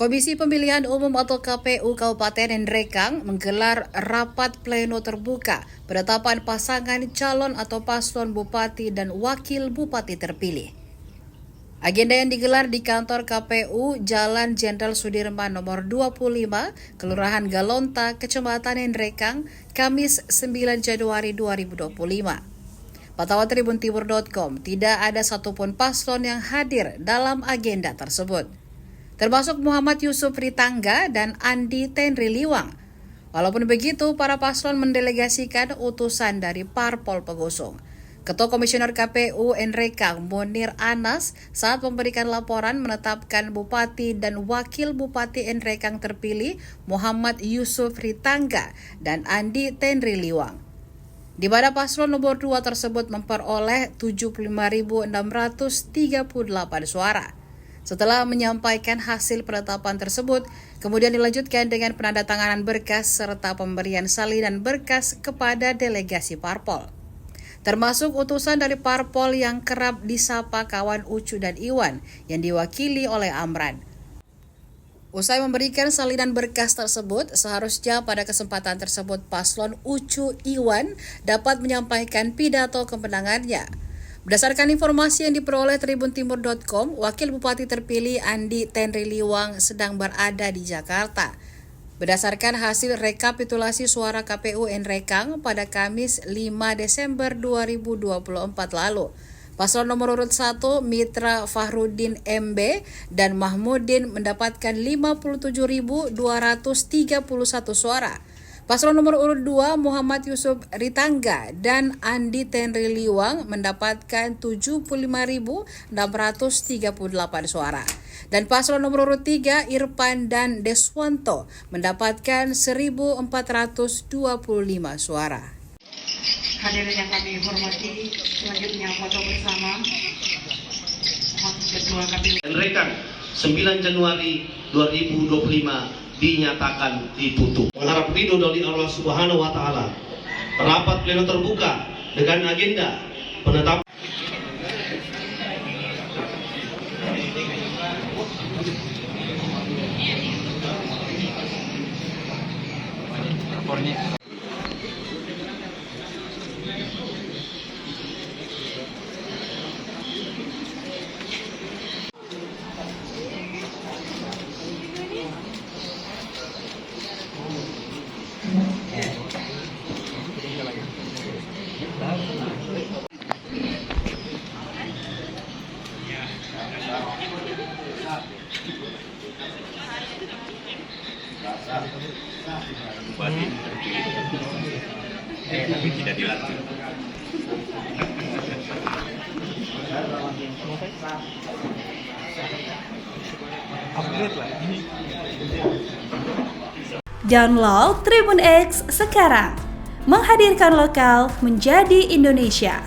Komisi Pemilihan Umum atau KPU Kabupaten Nrekang menggelar rapat pleno terbuka penetapan pasangan calon atau paslon bupati dan wakil bupati terpilih. Agenda yang digelar di kantor KPU Jalan Jenderal Sudirman nomor 25, Kelurahan Galonta, Kecamatan Nrekang, Kamis 9 Januari 2025. Pantauan tribuntimur.com, tidak ada satupun paslon yang hadir dalam agenda tersebut, termasuk Muhammad Yusuf Ritangga dan Andi Tenriliwang. Walaupun begitu, para paslon mendelegasikan utusan dari parpol pengusung. Ketua Komisioner KPU Nrekang Munir Anas saat memberikan laporan menetapkan Bupati dan Wakil Bupati Nrekang terpilih Muhammad Yusuf Ritangga dan Andi Tenriliwang, di mana paslon nomor 2 tersebut memperoleh 75.638 suara. Setelah menyampaikan hasil penetapan tersebut, kemudian dilanjutkan dengan penandatanganan berkas serta pemberian salinan berkas kepada delegasi parpol, termasuk utusan dari parpol yang kerap disapa kawan Ucu dan Iwan yang diwakili oleh Amran. Usai memberikan salinan berkas tersebut, seharusnya pada kesempatan tersebut paslon Ucu Iwan dapat menyampaikan pidato kemenangannya. Berdasarkan informasi yang diperoleh tribuntimur.com, Wakil Bupati terpilih Andi Tenriliwang sedang berada di Jakarta. Berdasarkan hasil rekapitulasi suara KPU Nrekang pada Kamis 5 Desember 2024 lalu, paslon nomor urut 1 Mitra Fahrudin MB dan Mahmudin mendapatkan 57.231 suara. Paslon nomor urut 2 Muhammad Yusuf Ritangga dan Andi Tenriliwang mendapatkan 75.638 suara. Dan paslon nomor urut 3 Irfan dan Deswanto mendapatkan 1.425 suara. Hadirin yang kami hormati, selanjutnya foto bersama Ketua KPU Nrekang 9 Januari 2025 dinyatakan ditutup. Mengharap ridho dari Allah Subhanahu wa taala. Rapat pleno terbuka dengan agenda penetapan bupati tapi tidak dilantik. Download Tribun X sekarang, menghadirkan lokal menjadi Indonesia.